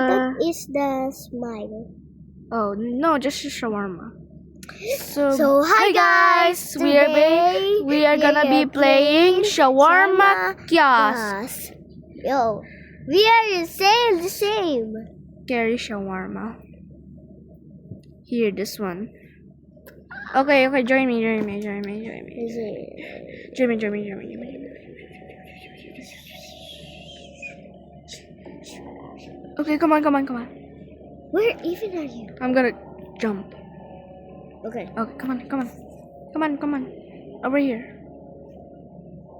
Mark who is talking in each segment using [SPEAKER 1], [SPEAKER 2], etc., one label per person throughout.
[SPEAKER 1] thought it's the smile.
[SPEAKER 2] Oh, no, just a shawarma.
[SPEAKER 1] So hi guys,
[SPEAKER 2] we are gonna be playing shawarma kiosk.
[SPEAKER 1] Yo, we are the same.
[SPEAKER 2] Carry shawarma. Here, this one. Okay, join me. Okay, come on.
[SPEAKER 1] Where even are you?
[SPEAKER 2] I'm gonna jump.
[SPEAKER 1] Okay.
[SPEAKER 2] Okay, come on. Over here.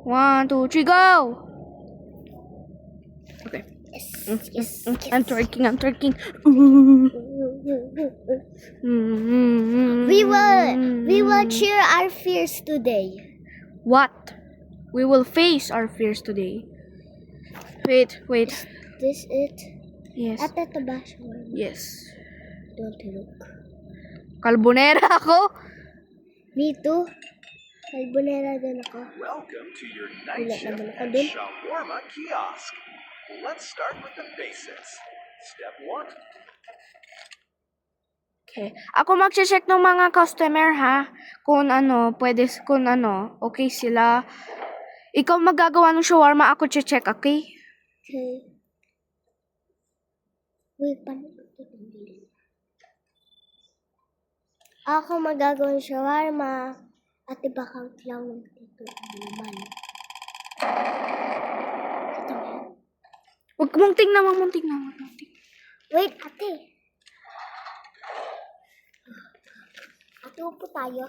[SPEAKER 2] 1, 2, 3, go! Okay.
[SPEAKER 1] Yes.
[SPEAKER 2] I'm twerking.
[SPEAKER 1] We will cheer our fears today.
[SPEAKER 2] What? We will face our fears today. Wait.
[SPEAKER 1] Is this it?
[SPEAKER 2] Yes.
[SPEAKER 1] Ate to ba shawarma?
[SPEAKER 2] Yes.
[SPEAKER 1] Don't look.
[SPEAKER 2] Carbonera ako.
[SPEAKER 1] Me too. Carbonera din ako.
[SPEAKER 3] Welcome to your night
[SPEAKER 1] Wala
[SPEAKER 3] shift
[SPEAKER 1] naman ako
[SPEAKER 3] at
[SPEAKER 1] dun.
[SPEAKER 3] Shawarma Kiosk. Let's start with the basics. Step 1.
[SPEAKER 2] Okay. Ako mag-check ng mga customer ha. Kung okay sila. Ikaw magagawa ng shawarma, ako check, okay?
[SPEAKER 1] Okay. Wait, paano ito? Ako magagawa ng shawarma. At iba kang clown dito naman. Ito ba yan?
[SPEAKER 2] Huwag mong tingnan.
[SPEAKER 1] Wait, ate. Ate, upo tayo.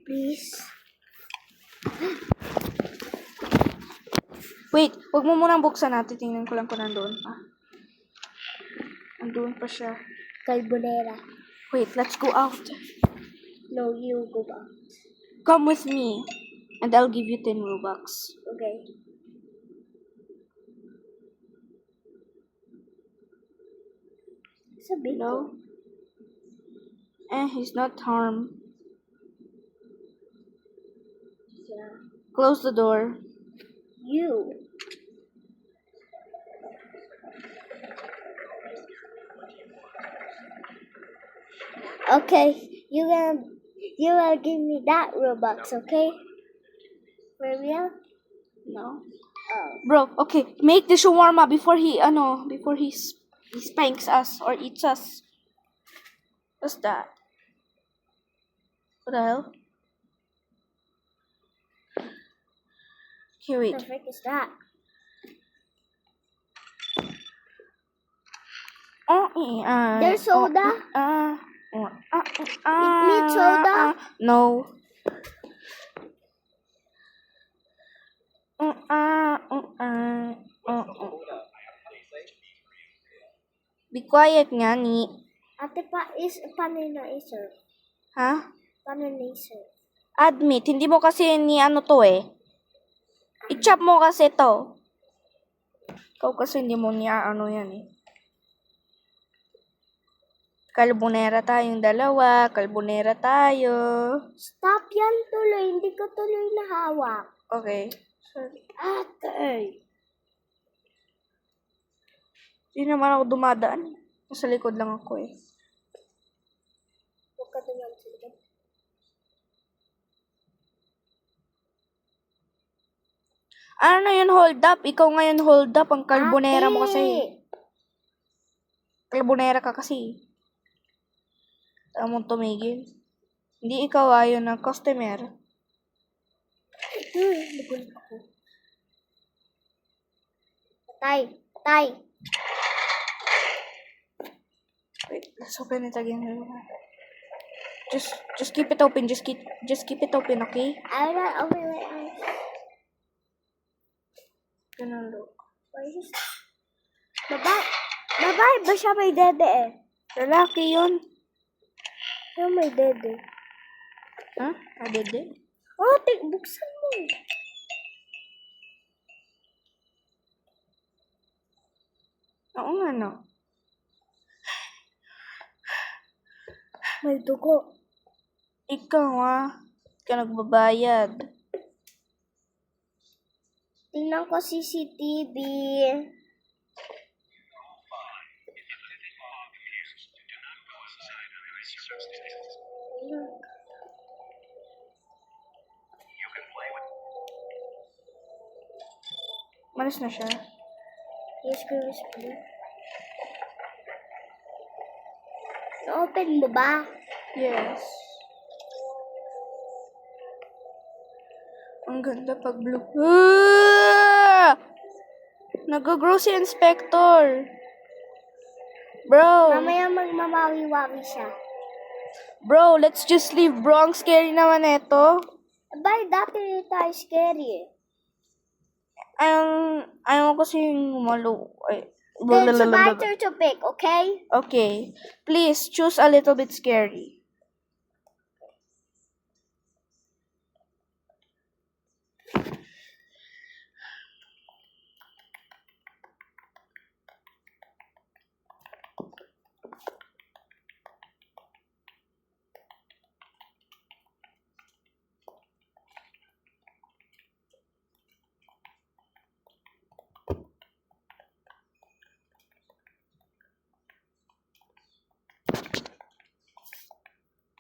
[SPEAKER 1] Please.
[SPEAKER 2] Wait, huwag mo munang buksan natin. Tingnan ko lang kung nandoon pa. Nandoon pa siya.
[SPEAKER 1] Carbonera.
[SPEAKER 2] Wait, let's go out.
[SPEAKER 1] No, you go back.
[SPEAKER 2] Come with me. And I'll give you 10 Robux.
[SPEAKER 1] Okay. Sabi
[SPEAKER 2] No? He's not harmed.
[SPEAKER 1] Yeah.
[SPEAKER 2] Close the door.
[SPEAKER 1] You. Okay, you will give me that Robux, okay? For real?
[SPEAKER 2] No?
[SPEAKER 1] Oh.
[SPEAKER 2] Bro, okay. Make the shawarma before he spanks us or eats us. What's that? What the hell? Okay, wait.
[SPEAKER 1] What the frick is that? There's soda? It needs soda?
[SPEAKER 2] No. Be quiet nga ni.
[SPEAKER 1] Ate, paano na-serve?
[SPEAKER 2] Ha?
[SPEAKER 1] Paano na-serve?
[SPEAKER 2] Admit, hindi mo kasi ni to eh. I-chop mo kasi to. Ikaw kasi hindi mo niya yan eh. Carbonera tayong dalawa. Carbonera tayo.
[SPEAKER 1] Stop yan tuloy. Hindi ko tuloy nahawak.
[SPEAKER 2] Okay. Sorry.
[SPEAKER 1] Ate.
[SPEAKER 2] Hindi naman ako dumadaan. Nasa likod lang ako eh.
[SPEAKER 1] Huwag ka dumaan sa likod.
[SPEAKER 2] Ano yun, hold up? Ikaw ngayon hold up. Ang carbonera mo kasi. Carbonera ka kasi. Saan mo tumigil? Hindi ikaw ayon ng customer.
[SPEAKER 1] Nagulat ako. Patay.
[SPEAKER 2] Wait, let's open it again. Just keep it open. Just keep it open, okay?
[SPEAKER 1] I will not open my eyes.
[SPEAKER 2] Ganun, look.
[SPEAKER 1] Babae ba siya may dede eh?
[SPEAKER 2] Lalaki yun.
[SPEAKER 1] Siya may dede.
[SPEAKER 2] Ha? Adede?
[SPEAKER 1] Oh, buksan mo.
[SPEAKER 2] Oo nga, no.
[SPEAKER 1] May dugo.
[SPEAKER 2] Ikaw, ka nagbabayad.
[SPEAKER 1] Tingnan ko CCTV.
[SPEAKER 2] Malis na siya.
[SPEAKER 1] Yes, Chris, please. Open mo ba?
[SPEAKER 2] Yes. Ang ganda pag blue. Ah! Nag-grow si Inspector. Bro.
[SPEAKER 1] Mamaya magmamawi-wawi siya.
[SPEAKER 2] Bro, let's just leave, bro. Ang scary naman ito.
[SPEAKER 1] Abay, dati rin tayo scary eh.
[SPEAKER 2] Ayaw kasi malo. Ay.
[SPEAKER 1] Then it's my turn to pick, okay?
[SPEAKER 2] Okay. Please, choose a little bit scary.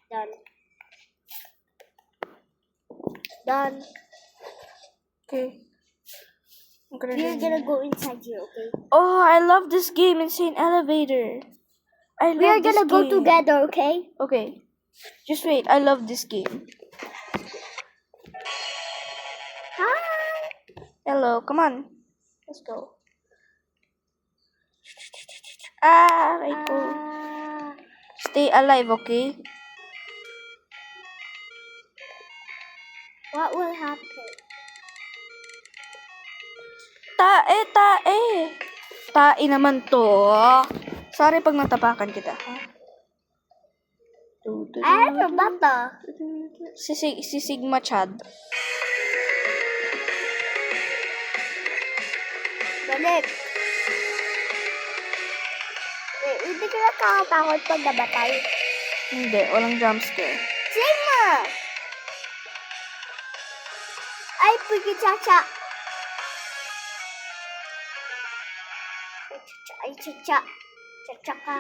[SPEAKER 1] Done. Done.
[SPEAKER 2] Okay.
[SPEAKER 1] We're gonna go inside here, okay?
[SPEAKER 2] Oh, I love this game, Insane Elevator. I love
[SPEAKER 1] We're
[SPEAKER 2] this
[SPEAKER 1] gonna go
[SPEAKER 2] game.
[SPEAKER 1] together, okay?
[SPEAKER 2] Okay. Just wait. I love this game.
[SPEAKER 1] Hi!
[SPEAKER 2] Hello, come on. Let's go. Ah, right go. Stay alive, okay?
[SPEAKER 1] What will happen?
[SPEAKER 2] Tae, tae. Tae naman to. Sorry pag natapakan kita, ha?
[SPEAKER 1] Ano ba to?
[SPEAKER 2] Si Sigma Chad.
[SPEAKER 1] Balik. Wait, hindi ka nakakatakot pag nabatay.
[SPEAKER 2] Hindi, walang jump scare.
[SPEAKER 1] Sigma! Ay, pigi chacha. Ay, chacha. Chacha ka.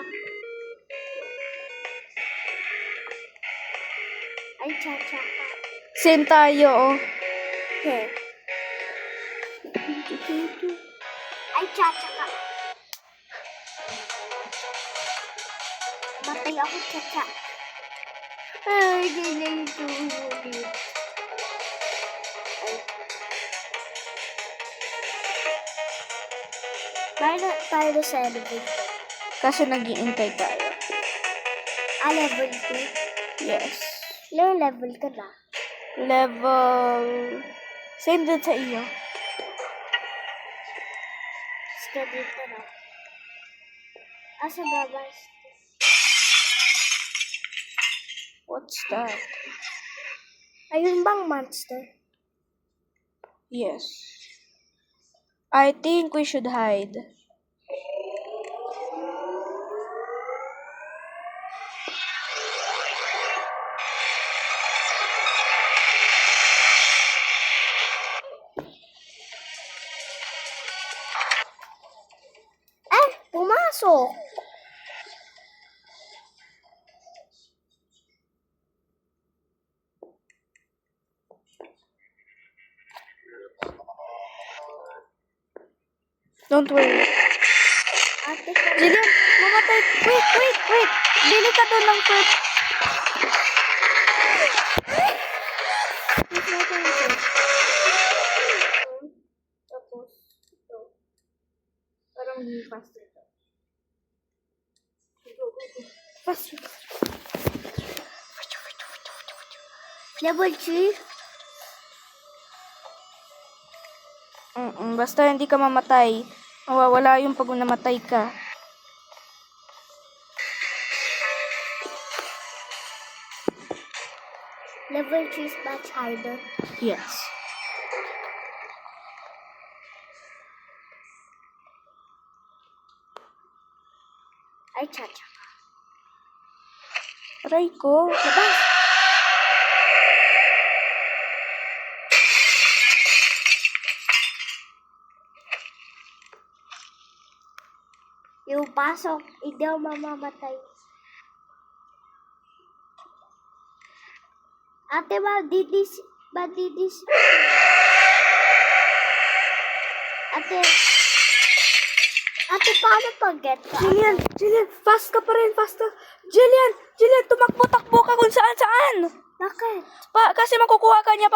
[SPEAKER 1] Ay, chacha ka.
[SPEAKER 2] Same tayo, oh.
[SPEAKER 1] Okay. Ay, chacha ka. Matay ako, chacha. Ay, ganyan ito ulit. Bahala tayo sa level 2.
[SPEAKER 2] Kasi nag-iintay tayo.
[SPEAKER 1] Level 2?
[SPEAKER 2] Yes.
[SPEAKER 1] Ilang level ka na?
[SPEAKER 2] Level... Same din sa iyo.
[SPEAKER 1] Schedule ka na. Asa baba?
[SPEAKER 2] What's that?
[SPEAKER 1] Ayun bang monster?
[SPEAKER 2] Yes. I think we should hide.
[SPEAKER 1] Pumasok!
[SPEAKER 2] Don't worry.
[SPEAKER 1] Ate ka.
[SPEAKER 2] Jillian, mamatay. Wait. Bili ka doon ng prep.
[SPEAKER 1] Tapos, ito. Parang hindi faster ito.
[SPEAKER 2] Faster.
[SPEAKER 1] Level 3?
[SPEAKER 2] Basta hindi ka mamatay. Mawawala yung pag namatay ka.
[SPEAKER 1] Level 3 is much harder.
[SPEAKER 2] Yes.
[SPEAKER 1] Ay, chacha.
[SPEAKER 2] Aray ko.
[SPEAKER 1] Labas! Yung pasok, hindi ako mamamatay. Ate, ba didis? Ate, paano pag-get ka?
[SPEAKER 2] Jillian, fast ka pa rin, fast ka. Jillian, tumakbo-takbo ka kung saan-saan.
[SPEAKER 1] Bakit?
[SPEAKER 2] Kasi makukuha ka niya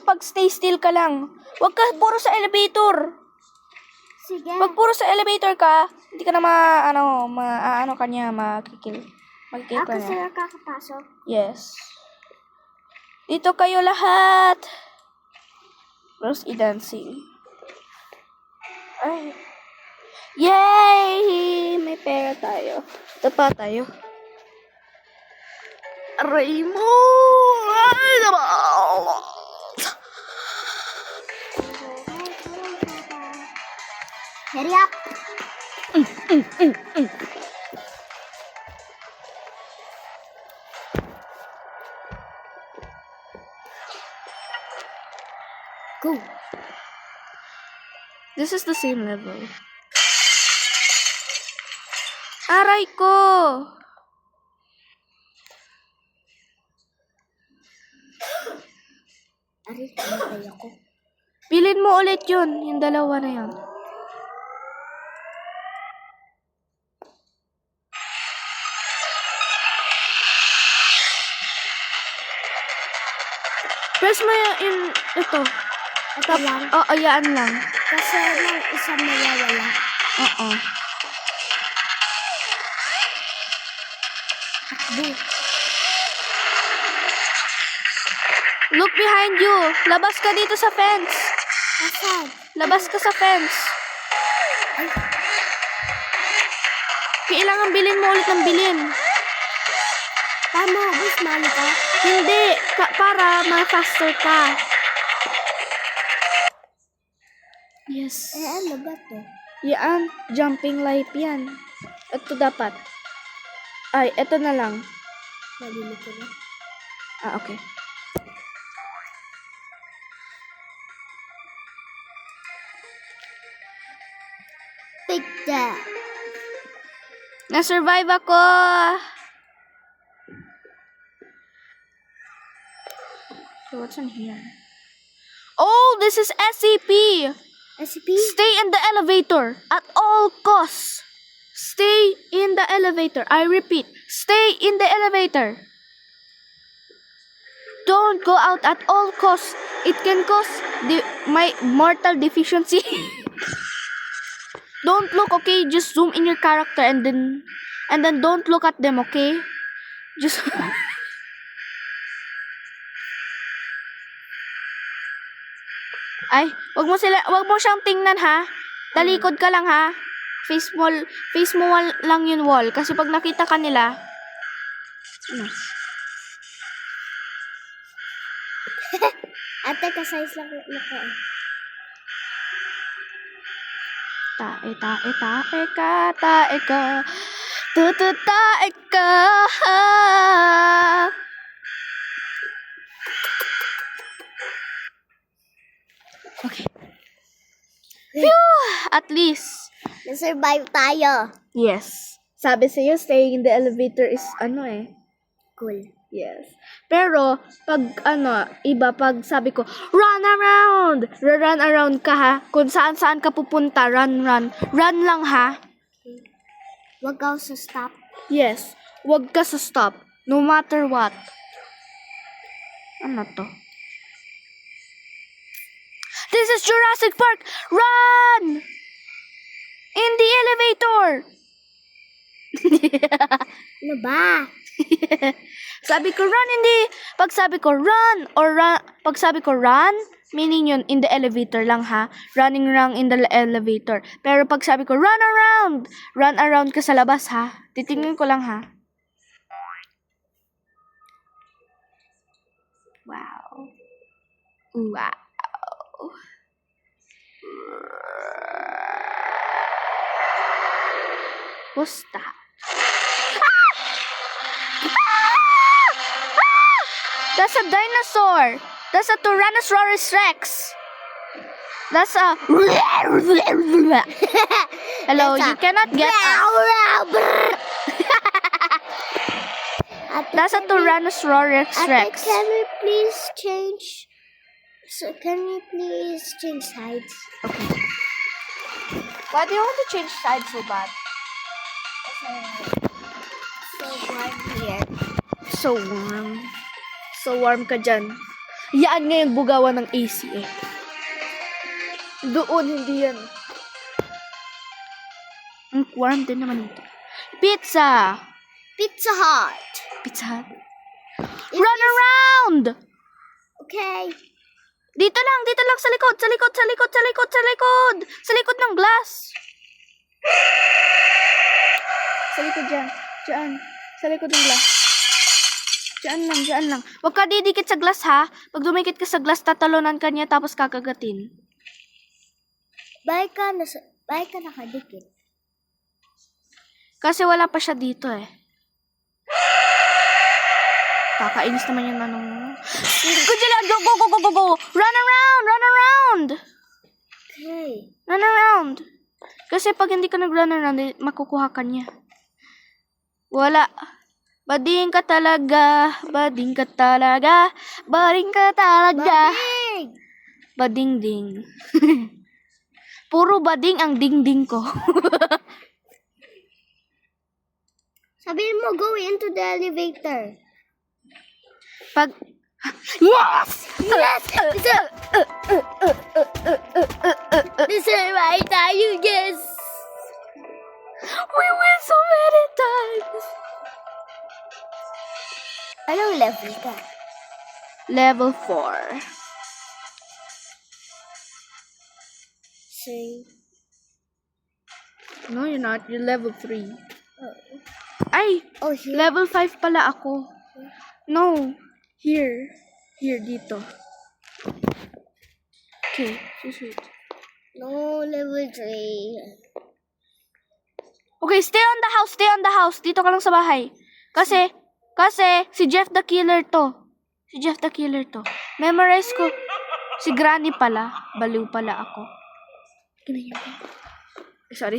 [SPEAKER 2] pag stay still ka lang. Huwag ka puro sa elevator.
[SPEAKER 1] Sige.
[SPEAKER 2] Pag puro sa elevator ka, hindi ka na makikil. Makikil ka
[SPEAKER 1] Ako
[SPEAKER 2] niya.
[SPEAKER 1] sila kakapasok.
[SPEAKER 2] Yes. Dito kayo lahat. Rose dancing. Ay. Yay! May pera tayo. Ito pa tayo. Aray mo! Ay, naman!
[SPEAKER 1] Hurry up! Go!
[SPEAKER 2] This is the same level. Aray ko!
[SPEAKER 1] Aray, kamatay ako.
[SPEAKER 2] Bilhin mo ulit yun. Yung dalawa na yun. Press mo yung ito.
[SPEAKER 1] Ito lang.
[SPEAKER 2] Ayaan lang.
[SPEAKER 1] Kasi lang isang mawawala.
[SPEAKER 2] Oo.
[SPEAKER 1] Takbo.
[SPEAKER 2] Look behind you. Labas ka dito sa fence.
[SPEAKER 1] Asan?
[SPEAKER 2] Labas ka sa fence.
[SPEAKER 1] Ay,
[SPEAKER 2] Kailangan bilhin mo ulit ng bilhin.
[SPEAKER 1] tama, bus, mali ka.
[SPEAKER 2] Hindi. Para ma-faster ka. Yes.
[SPEAKER 1] Ano ba to?
[SPEAKER 2] Yan. Jumping light yan. Ito dapat. Ay, ito na lang.
[SPEAKER 1] Nalilito na.
[SPEAKER 2] Okay.
[SPEAKER 1] Take that.
[SPEAKER 2] Na-survive ako. So, what's in here? Oh, this is SCP.
[SPEAKER 1] SCP?
[SPEAKER 2] Stay in the elevator at all costs. Stay in the elevator. I repeat, stay in the elevator. Don't go out at all costs. It can cause my mortal deficiency. Don't look, okay? Just zoom in your character and then don't look at them, okay? Just Ay, wag mo siyang tingnan ha. Talikod ka lang ha. Face mo lang yun wall kasi pag nakita ka nila
[SPEAKER 1] Ate, ka-size lang naka.
[SPEAKER 2] tae ka. Tae ka. Okay. Phew! At least.
[SPEAKER 1] Na-survive tayo.
[SPEAKER 2] Yes. Sabi sa'yo, staying in the elevator is
[SPEAKER 1] Cool.
[SPEAKER 2] Yes. Pero, pag iba, pag sabi ko, run around! Run around ka ha. Kung saan ka pupunta, run. Run lang ha.
[SPEAKER 1] Wag ka sa stop.
[SPEAKER 2] Yes. Huwag ka sa stop. No matter what. Ano to? This is Jurassic Park! Run! In the elevator!
[SPEAKER 1] Ano ba?
[SPEAKER 2] Sabi ko run pag sabi ko run, meaning yun in the elevator lang ha. Running around in the elevator. Pero pag sabi ko run around ka sa labas ha. Titingnan ko lang ha. Wow. What's that? That's a dinosaur. That's a Tyrannosaurus Rex. That's a... Hello, you cannot get up.
[SPEAKER 1] Ate,
[SPEAKER 2] Nasa
[SPEAKER 1] can we-
[SPEAKER 2] Tyrannosaurus
[SPEAKER 1] Ate,
[SPEAKER 2] Rex.
[SPEAKER 1] can we please change? So can we please change sides?
[SPEAKER 2] Okay. Why do you want to change sides so bad?
[SPEAKER 1] So warm here.
[SPEAKER 2] So warm. So warm ka dyan. Yan nga yung bugawan ng AC eh. Doon, hindi yan. Ang warm din naman ito. Pizza!
[SPEAKER 1] Pizza Hut.
[SPEAKER 2] Pizza Hut. Run around!
[SPEAKER 1] Okay.
[SPEAKER 2] Dito lang, sa likod, sa likod, sa likod, sa likod, sa likod! Sa likod ng glass! Sa likod dyan. Dyan. Sa likod ng glass. Dyan lang. Huwag ka didikit sa glass ha. Pag dumikit ka sa glass, tatalunan ka niya tapos kakagatin.
[SPEAKER 1] Bakit ka nakadikit?
[SPEAKER 2] Kasi wala pa siya dito eh. Kakainis naman yung manong mo. Go! Run around!
[SPEAKER 1] Okay.
[SPEAKER 2] Run around! Kasi pag hindi ka nag-run around, makukuha ka niya. Wala. Bading ka talaga. Bading ka talaga. Bading ka talaga.
[SPEAKER 1] Babig!
[SPEAKER 2] Bading-ding. Puro bading ang ding-ding ko.
[SPEAKER 1] Sabihin mo, go into the elevator.
[SPEAKER 2] Pag... Yes!
[SPEAKER 1] Yes! This is right now, you guess.
[SPEAKER 2] We win so many times!
[SPEAKER 1] Anong level ka?
[SPEAKER 2] Level 4.
[SPEAKER 1] Three.
[SPEAKER 2] No, you're not. You're level 3.
[SPEAKER 1] Oh,
[SPEAKER 2] Ay!
[SPEAKER 1] oh here.
[SPEAKER 2] Level 5 pala ako. No. Here. Here, dito. Okay, just wait.
[SPEAKER 1] No, level 3.
[SPEAKER 2] Okay, stay on the house. Dito ka lang sa bahay. Kasi, si Jeff the Killer to. Memorize ko. Si Granny pala. Baliw pala ako. Sorry.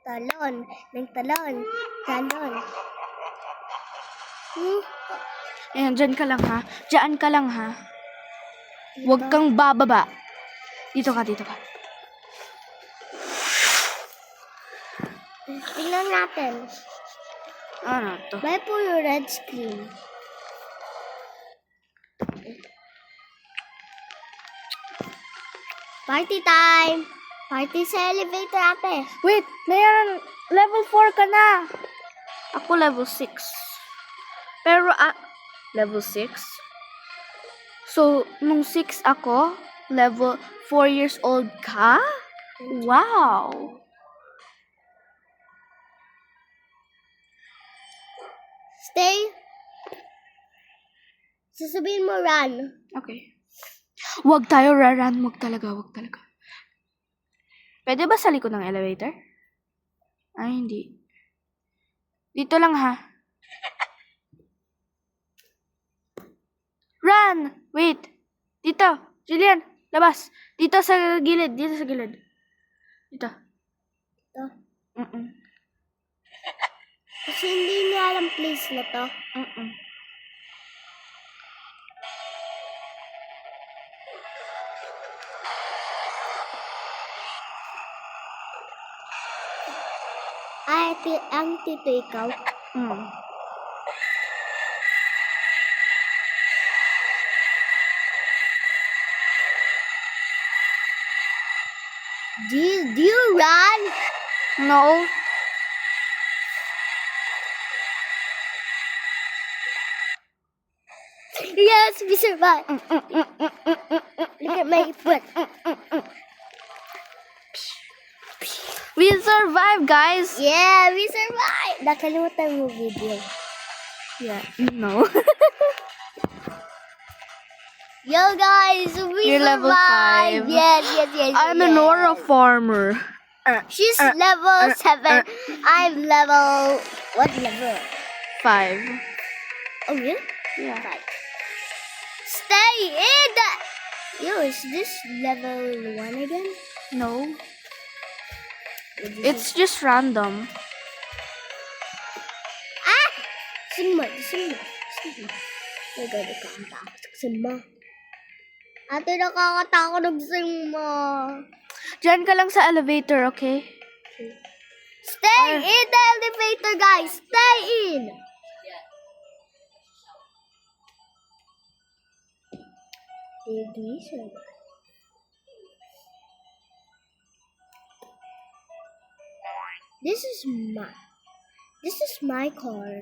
[SPEAKER 1] Talon. Ng talon.
[SPEAKER 2] Ayan, dyan ka lang ha. Diyan ka lang ha. Huwag kang bababa. Dito ka.
[SPEAKER 1] Tingnan natin.
[SPEAKER 2] Ano to?
[SPEAKER 1] May po yung red screen. Party time! Party sa elevator, ate.
[SPEAKER 2] Wait, Nayan, level 4 ka na. Ako level 6. Pero, level 6? So, nung 6 ako, level 4 years old ka? Wow!
[SPEAKER 1] Stay. Sasabihin mo run.
[SPEAKER 2] Okay. Huwag tayo raran. Huwag talaga. Pwede ba sa likod ng elevator? Ay, hindi. Dito lang ha. Run! Wait. Dito. Julian, labas. Dito sa gilid. Dito.
[SPEAKER 1] Ito.
[SPEAKER 2] Mm-mm.
[SPEAKER 1] Kasi hindi niya alam place na to.
[SPEAKER 2] Mm-mm.
[SPEAKER 1] Ay, ang tito ikaw.
[SPEAKER 2] Mm.
[SPEAKER 1] Do you run?
[SPEAKER 2] No.
[SPEAKER 1] Yes, we survived. Look at my foot.
[SPEAKER 2] We survived, guys.
[SPEAKER 1] Yeah, we survived. Nakalimutan mo video.
[SPEAKER 2] Yeah. No.
[SPEAKER 1] Yo, guys, we
[SPEAKER 2] You're level
[SPEAKER 1] survived.
[SPEAKER 2] 5.
[SPEAKER 1] Yes.
[SPEAKER 2] I'm a Nora farmer.
[SPEAKER 1] She's level 7. I'm level... What level?
[SPEAKER 2] 5.
[SPEAKER 1] Oh, yeah?
[SPEAKER 2] Yeah.
[SPEAKER 1] 5. Stay in the... Yo, is this level 1 again?
[SPEAKER 2] No.
[SPEAKER 1] What did you
[SPEAKER 2] It's just random.
[SPEAKER 1] Ah! Sigma. Nagano ka ang takot sa Sigma. Ate, nakakatakot ng Sigma.
[SPEAKER 2] Diyan ka lang sa elevator, okay?
[SPEAKER 1] Stay in the elevator, guys. Stay in. Did we survive? This is my car.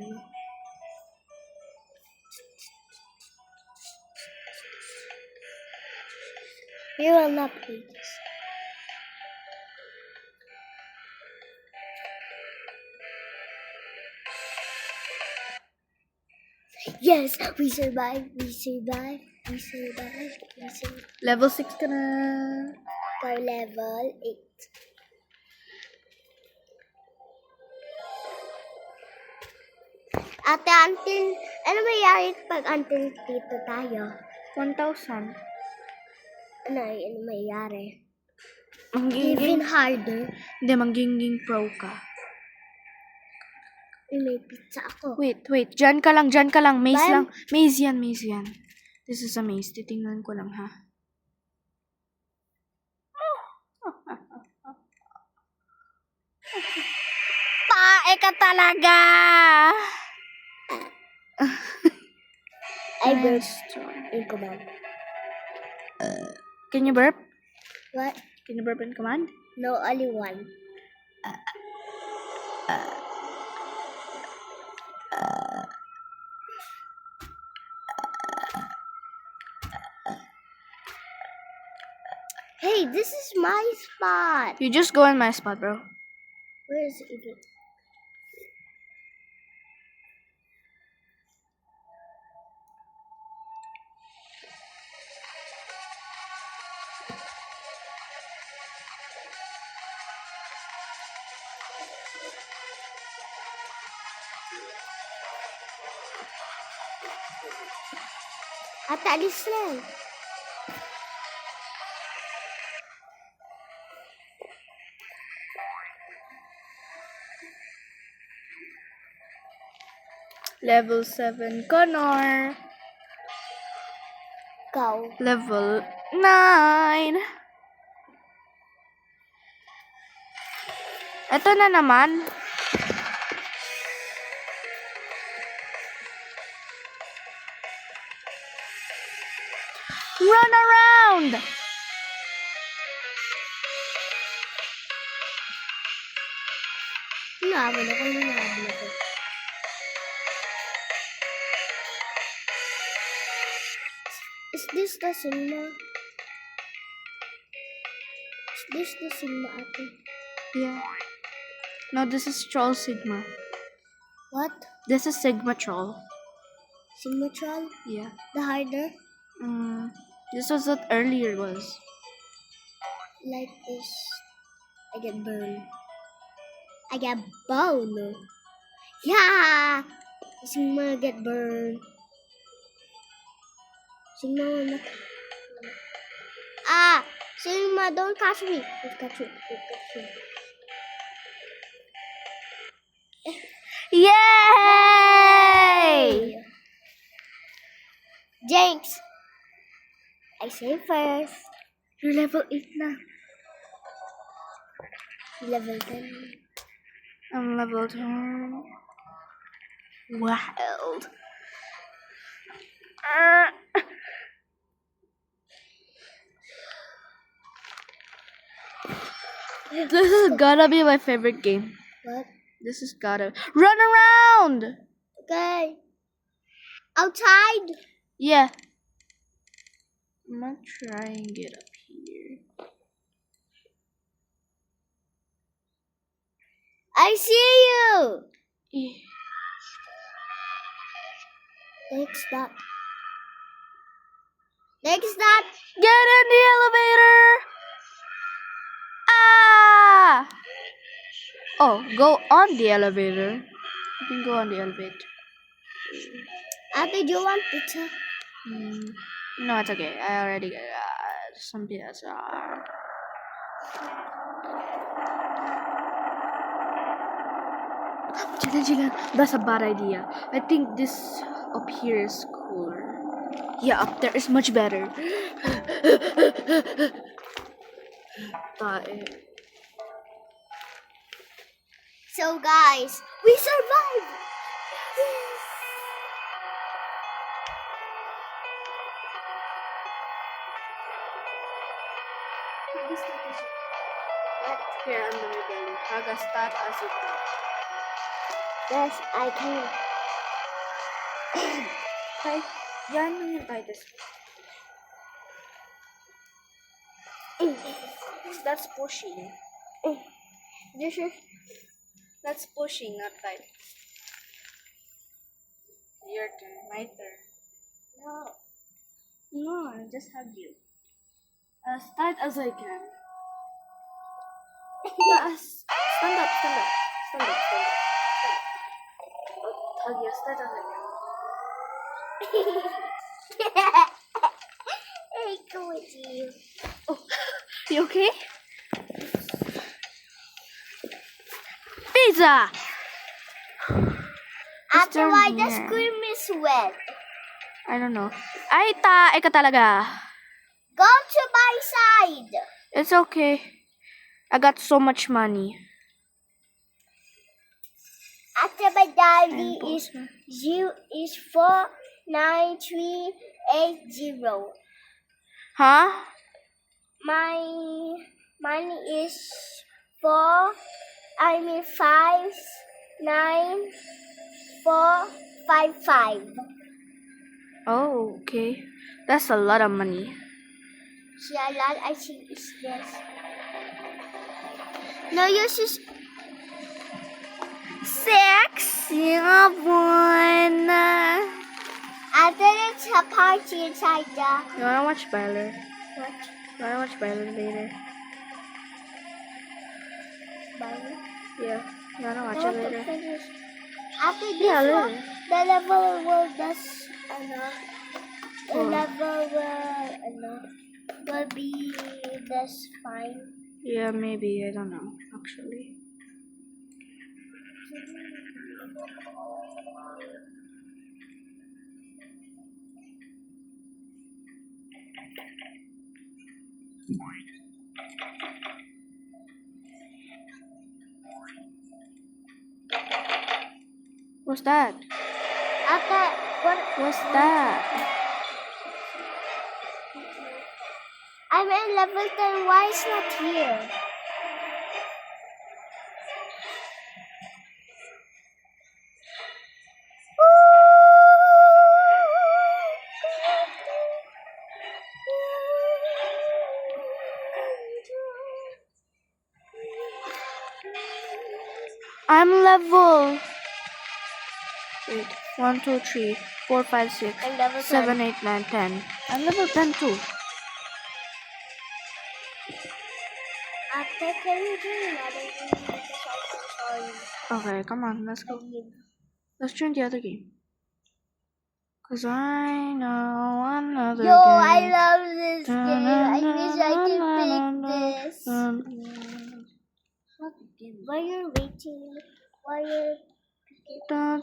[SPEAKER 1] You will not play this. Yes, we survived.
[SPEAKER 2] Level 6 ka na.
[SPEAKER 1] For level 8. Ate, ano mayayari pag until dito tayo?
[SPEAKER 2] 1,000.
[SPEAKER 1] Ano mayayari?
[SPEAKER 2] Mangginging.
[SPEAKER 1] Even harder.
[SPEAKER 2] Hindi, mangginging pro ka.
[SPEAKER 1] May pizza ako.
[SPEAKER 2] Wait. Diyan ka lang. Maze
[SPEAKER 1] Bye.
[SPEAKER 2] lang. Maze yan. This is a maze. Titingnan ko lang, ha? Tae ka talaga!
[SPEAKER 1] I burp in command.
[SPEAKER 2] Can you burp?
[SPEAKER 1] What?
[SPEAKER 2] Can you burp in command?
[SPEAKER 1] No, only one. Hey, this is my spot.
[SPEAKER 2] You just go in my spot, bro.
[SPEAKER 1] Where is it? Ate, alis lang.
[SPEAKER 2] Level 7, Connor.
[SPEAKER 1] Go.
[SPEAKER 2] Level 9. Ito na naman. Run around!
[SPEAKER 1] Hinahabol ako. Is this the cinema? Ate?
[SPEAKER 2] Yeah. No, this is Troll Sigma.
[SPEAKER 1] What?
[SPEAKER 2] This is Sigma Troll.
[SPEAKER 1] Sigmatron?
[SPEAKER 2] Yeah.
[SPEAKER 1] The harder?
[SPEAKER 2] This was what earlier was.
[SPEAKER 1] Like this. I get burned. I get bone. Yeah! Sigma get burned. Sigma will not. Ah! Sigma, don't catch me. Don't catch me.
[SPEAKER 2] Yay!
[SPEAKER 1] Jinx! I say first.
[SPEAKER 2] You're level 8 na.
[SPEAKER 1] Level 10.
[SPEAKER 2] I'm level 10. Wild. This is gotta be my favorite game.
[SPEAKER 1] What?
[SPEAKER 2] This is gotta run around.
[SPEAKER 1] Okay. Outside?
[SPEAKER 2] Yeah. I'm gonna try and get up here.
[SPEAKER 1] I see you!
[SPEAKER 2] Yeah.
[SPEAKER 1] Next stop. Next stop!
[SPEAKER 2] Get in the elevator! Ah! Oh, go on the elevator. You can go on the elevator.
[SPEAKER 1] Ate, do you want pizza?
[SPEAKER 2] No, it's okay. I already got some PSR. Chicken. That's a bad idea. I think this up here is cooler. Yeah, up there is much better. Tae.
[SPEAKER 1] So guys, we survived!
[SPEAKER 2] Here, I'm gonna get it. Hagastat as it.
[SPEAKER 1] Yes, I can.
[SPEAKER 2] Okay. Yan yung Titus. That's pushing.
[SPEAKER 1] This is
[SPEAKER 2] That's pushing, not tight. Your turn. My turn. No, I just have you. As tight as I can. Stand up. Hug you as tight as I can.
[SPEAKER 1] Hey, go with you.
[SPEAKER 2] You okay? Pizza!
[SPEAKER 1] After why the
[SPEAKER 2] here.
[SPEAKER 1] scream is wet.
[SPEAKER 2] I don't know. Ay, tae ka talaga.
[SPEAKER 1] Go to my side.
[SPEAKER 2] It's okay. I got so much money.
[SPEAKER 1] After my daddy is 49380.
[SPEAKER 2] Huh?
[SPEAKER 1] My money is 59455.
[SPEAKER 2] Oh, okay. That's a lot of money.
[SPEAKER 1] Sialan, I think is this. No, yours is
[SPEAKER 2] Sexy one.
[SPEAKER 1] after it's a party inside the
[SPEAKER 2] You wanna watch Byler?
[SPEAKER 1] what?
[SPEAKER 2] You wanna watch Byler later?
[SPEAKER 1] Bible?
[SPEAKER 2] Yeah. You wanna watch
[SPEAKER 1] No,
[SPEAKER 2] it later?
[SPEAKER 1] finish. After this
[SPEAKER 2] Yeah,
[SPEAKER 1] one,
[SPEAKER 2] later.
[SPEAKER 1] the level will just the
[SPEAKER 2] Oh.
[SPEAKER 1] level will be just fine.
[SPEAKER 2] Yeah, maybe. I don't know, actually. What's that?
[SPEAKER 1] After what?
[SPEAKER 2] What's that?
[SPEAKER 1] I'm in level 10. Why is not here?
[SPEAKER 2] I'm level. Wait, 1, 2, 3, 4, 5, 6,
[SPEAKER 1] I'm level
[SPEAKER 2] 7,
[SPEAKER 1] 10.
[SPEAKER 2] 8, 9, 10. I'm level 10 too.
[SPEAKER 1] After can we do another game? Because I'm so sorry.
[SPEAKER 2] Okay, come on, let's go. Let's join the other game. Cause I know another
[SPEAKER 1] Yo,
[SPEAKER 2] game.
[SPEAKER 1] I love this game. I wish I could pick this. While you're waiting, while you're I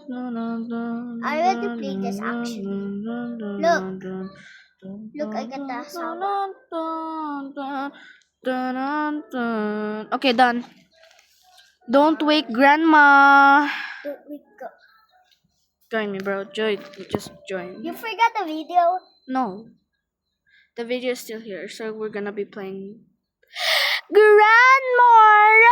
[SPEAKER 1] want to play this actually. Look, I got the sound.
[SPEAKER 2] Okay, done. Don't wake grandma.
[SPEAKER 1] Don't we go?
[SPEAKER 2] Join me, bro. Just join.
[SPEAKER 1] You forgot the video?
[SPEAKER 2] No. The video is still here, so we're gonna be playing Grandmore.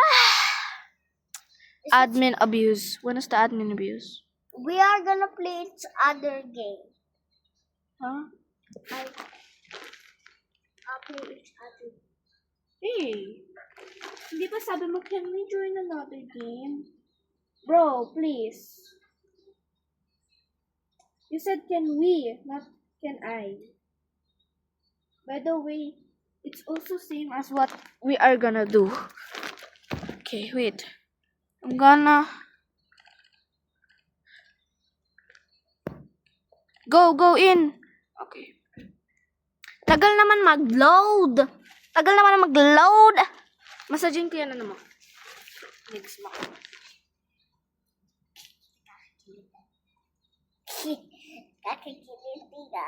[SPEAKER 2] Admin abuse. When is the admin abuse?
[SPEAKER 1] We are gonna play each other game.
[SPEAKER 2] Huh?
[SPEAKER 1] I'll play each other.
[SPEAKER 2] Hey. Hindi ba sabi mo, can we join another game? Bro, please. You said can we, not can I. By the way, it's also same as what we are gonna do. Okay, wait. I'm gonna go in. Okay. Tagal naman mag-load. Massaging ko yan naman. Next mo.
[SPEAKER 1] Kakakiliti ka.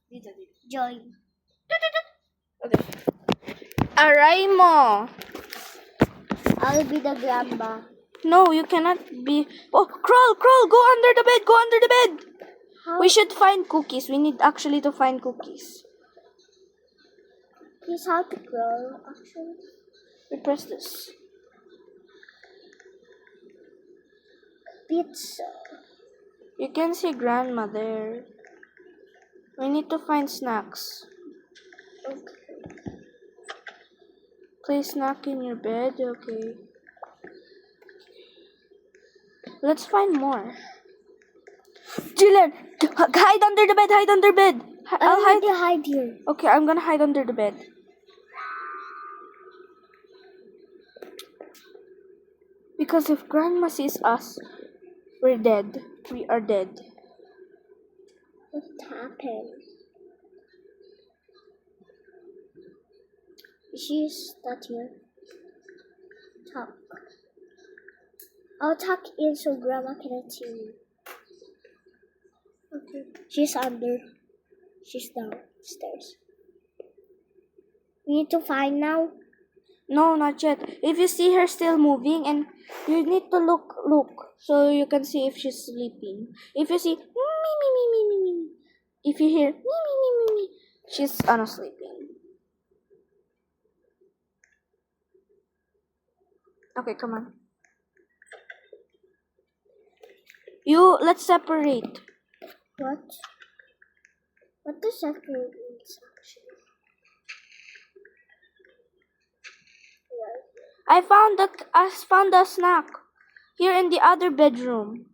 [SPEAKER 2] Dito.
[SPEAKER 1] Joy.
[SPEAKER 2] Okay. Aray mo.
[SPEAKER 1] I'll be the grandma.
[SPEAKER 2] No, you cannot be. Oh, crawl. Go under the bed.
[SPEAKER 1] How?
[SPEAKER 2] We should find cookies. We need actually to find cookies.
[SPEAKER 1] Here's how to grow, actually.
[SPEAKER 2] We press this.
[SPEAKER 1] Pizza.
[SPEAKER 2] You can see grandma there. We need to find snacks.
[SPEAKER 1] Okay.
[SPEAKER 2] Place snack in your bed. Okay. Let's find more. Jillian, hide under the bed. I'll hide.
[SPEAKER 1] hide here.
[SPEAKER 2] Okay, I'm gonna hide under the bed. Because if grandma sees us, we're dead. We are dead.
[SPEAKER 1] What happened? She's not here. Talk. I'll tuck in so grandma cannot see me. Okay. She's under. She's downstairs. We need to find now.
[SPEAKER 2] No, not yet. If you see her still moving, and you need to look, so you can see if she's sleeping. If you see me, if you hear me, she's sleeping. Okay, come on. Let's separate.
[SPEAKER 1] What? What does that mean actually?
[SPEAKER 2] I found a snack here in the other bedroom.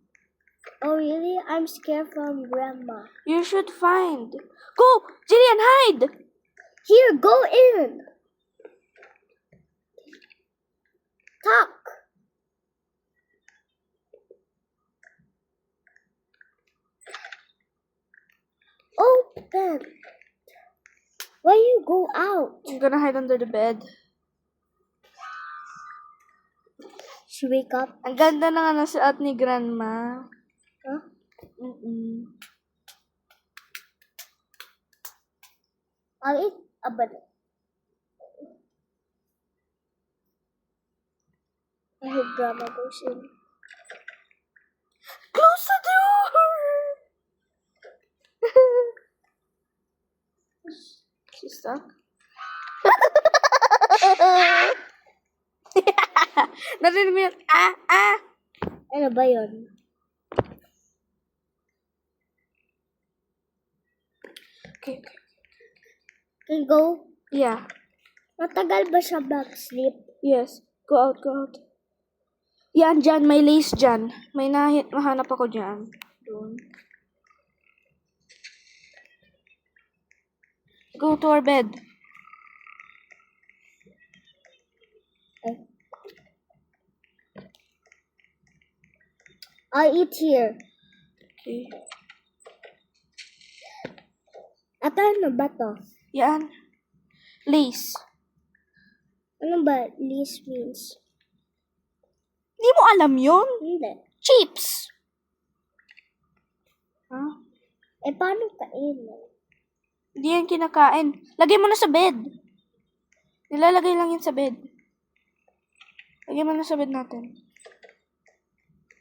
[SPEAKER 1] Oh really? I'm scared from grandma.
[SPEAKER 2] You should find. Go, Jillian, hide.
[SPEAKER 1] Here, go in. Talk. Open. Why you go out?
[SPEAKER 2] I'm gonna hide under the bed.
[SPEAKER 1] She wake up.
[SPEAKER 2] Ang ganda ng suot ni grandma.
[SPEAKER 1] Huh? I'll eat a banana. I hope grandma goes in.
[SPEAKER 2] Close the door. She's stuck. Narinig mo yun?
[SPEAKER 1] Ano ba yun?
[SPEAKER 2] Okay.
[SPEAKER 1] Can go?
[SPEAKER 2] Yeah.
[SPEAKER 1] Matagal ba siya back-sleep?
[SPEAKER 2] Yes. Go out. Yan, dyan. May lace dyan. May mahanap ako dyan. Doon. Go to our bed.
[SPEAKER 1] I'll eat here.
[SPEAKER 2] Okay.
[SPEAKER 1] At ano ba to?
[SPEAKER 2] Yan. Lace.
[SPEAKER 1] Ano ba least means?
[SPEAKER 2] Hindi mo alam yun?
[SPEAKER 1] Hindi.
[SPEAKER 2] Chips. Huh?
[SPEAKER 1] Paano kainin?
[SPEAKER 2] Hindi yan kinakain. Lagay mo na sa bed. Nilalagay lang yan sa bed. Lagay mo na sa bed natin.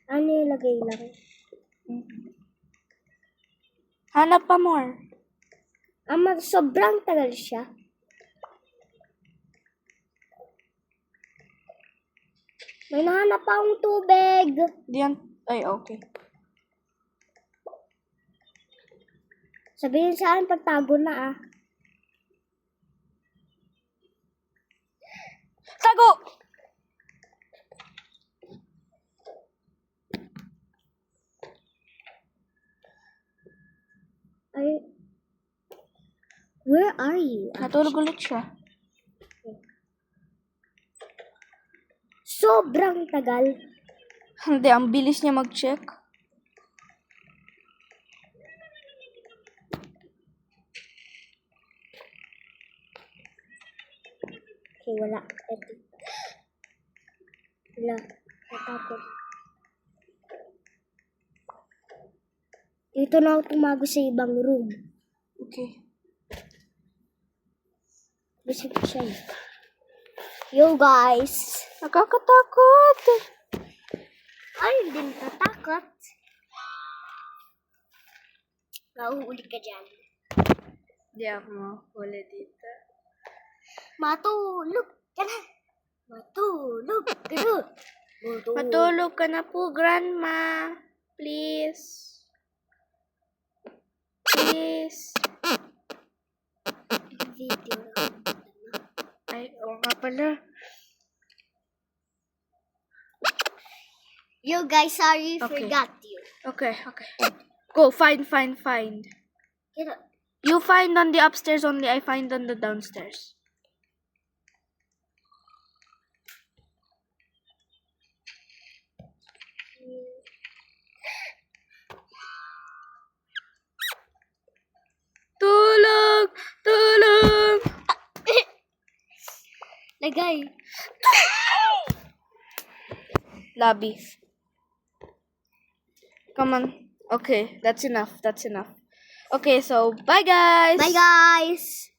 [SPEAKER 1] Ano ilagay lang?
[SPEAKER 2] Hanap pa more.
[SPEAKER 1] Sobrang tagal siya. May nahanap pa akong tubig.
[SPEAKER 2] Diyan. Ay, okay.
[SPEAKER 1] Sabihin sa akin pagtago na
[SPEAKER 2] Tago!
[SPEAKER 1] Where are you?
[SPEAKER 2] Natulog ulit siya.
[SPEAKER 1] Sobrang tagal.
[SPEAKER 2] Hindi, ang bilis niya mag-check.
[SPEAKER 1] Okay, wala. Ito. Wala. Natakot. Dito na ako tumago sa ibang room.
[SPEAKER 2] Okay.
[SPEAKER 1] Bisip siya eh. Yo guys!
[SPEAKER 2] Nakakatakot.
[SPEAKER 1] Ay, hindi natatakot. Nauuli ka dyan.
[SPEAKER 2] Di ako mahuli dito.
[SPEAKER 1] Matulog ka na. Matulog ka na.
[SPEAKER 2] Matulog ka na po, Grandma. Please. Please.
[SPEAKER 1] Video lang.
[SPEAKER 2] Ay, oo nga pala.
[SPEAKER 1] Yo guys, sorry,
[SPEAKER 2] Okay.
[SPEAKER 1] forgot you.
[SPEAKER 2] Okay. Go, find.
[SPEAKER 1] Get up.
[SPEAKER 2] You find on the upstairs only, I find on the downstairs. Tulog!
[SPEAKER 1] Lagay.
[SPEAKER 2] Lobby. Come on. Okay, that's enough. Okay, so bye guys!
[SPEAKER 1] Bye guys!